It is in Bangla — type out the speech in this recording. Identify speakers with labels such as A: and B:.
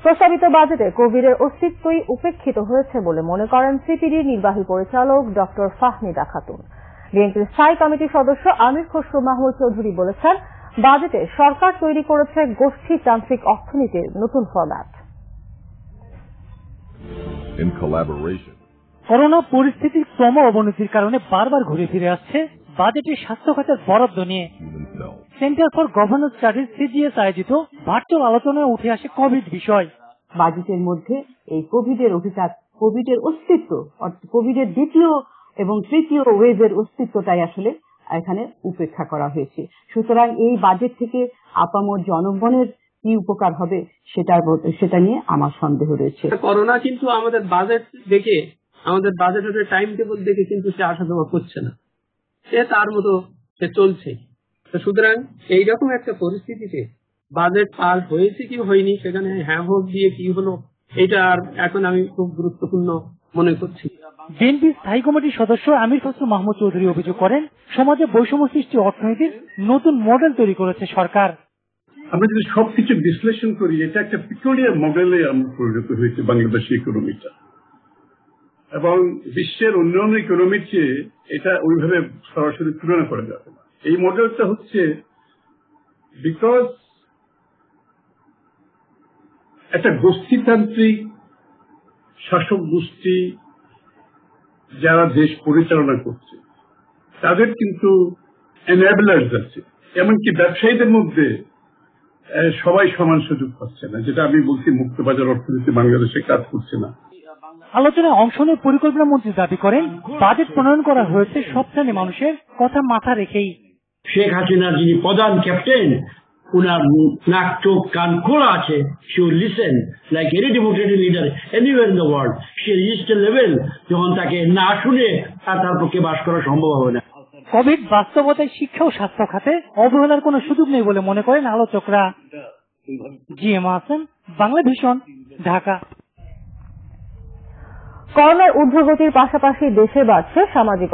A: প্রস্তাবিত বাজেটে কোভিডের অস্তিত্বই উপেক্ষিত হয়েছে বলে মনে করেন সিপিডির নির্বাহী পরিচালক ডক্টর ফাহমিদা খাতুন। বিএনপির স্থায়ী কমিটির সদস্য আমির খসরু মাহমুদ চৌধুরী বলেছেন, বাজেটে সরকার তৈরি করেছে গোষ্ঠীতান্ত্রিক অর্থনীতির নতুন ফরম্যাট।
B: করোনা পরিস্থিতির ক্রম অবনতির কারণে বারবার ঘুরে ফিরে আসছে বাজেটে স্বাস্থ্য খাতের বরাদ্দ নিয়ে। Centre for governance studies CGS আয়োজিত ভার্চুয়াল আলোচনায় উঠে আসে কোভিড বিষয়।
C: বাজেটের মধ্যে এই কোভিডের অভিঘাত, কোভিডের অস্তিত্ব, কোভিডের দ্বিতীয় এবং তৃতীয় ওয়েভের অস্তিত্বটাই আসলে এখানে উপেক্ষা করা হয়েছে। সুতরাং এই বাজেট থেকে আপামর জনগণের কি উপকার হবে সেটা নিয়ে আমার সন্দেহ রয়েছে।
D: করোনা কিন্তু আমাদের বাজেট দেখে, আমাদের বাজেটের টাইম টেবিল দেখে কিন্তু সে আশা দেওয়া করছে না, সে তার মতো সে চলছে। সুতরাং এইরকম একটা পরিস্থিতিতে বাজেট পাস হয়েছে কি হয়নি, সেখানে হ্যাঁ ভোট দিয়ে কি হলো, এটা আর এখন আমি খুব গুরুত্বপূর্ণ মনে করছি।
B: বিএনপির স্থায়ী কমিটির সদস্য আমির খসরু মাহমুদ চৌধুরী অভিযোগ করেন, সমাজে বৈষম্য সৃষ্টি অর্থনীতির নতুন মডেল তৈরি করেছে সরকার।
E: আমরা যদি সবকিছু বিশ্লেষণ করি, এটা একটা পিকুলিয়ার মডেলে আমরা পরিণত হয়েছে বাংলাদেশি ইকোনমিটা, এবং বিশ্বের অন্যান্য ইকোনমির চেয়ে এটা ওইভাবে সরাসরি তুলনা করা যাবে না। এই মডেলটা হচ্ছে বিকজ একটা গোষ্ঠীতান্ত্রিক শাসক গোষ্ঠী যারা দেশ পরিচালনা করছে তাদের কিন্তু এনেবলার্স আছে, এমনকি ব্যবসায়ীদের মধ্যে সবাই সমান সুযোগ পাচ্ছে না, যেটা আমি বলছি মুক্তবাজার অর্থনীতি বাংলাদেশে কাজ করছে না।
B: আলোচনায় অংশ নিয়ে পরিকল্পনা মন্ত্রী দাবি করেন, বাজেট প্রণয়ন করা হয়েছে সব শ্রেণীর মানুষের কথা মাথা রেখেই।
F: শেখ হাসিনার যিনি প্রধান ক্যাপ্টেন, উনার নাক চোখ কান খোলা আছে, she will listen like any democratic leader anywhere in the world. Say register level যখন তাকে না শুনে তার পক্ষে বাস করা সম্ভব হবে না।
B: কোভিড বাস্তবতায় শিক্ষা ও স্বাস্থ্য খাতে অবহেলার কোনো সুযোগ নেই বলে মনে করেন আলোচকরা। GM Hasan, Bangla Vision, Dhaka.
A: করোনার ঊর্ধ্বগতির পাশাপাশি দেশে বাড়ছে সামাজিক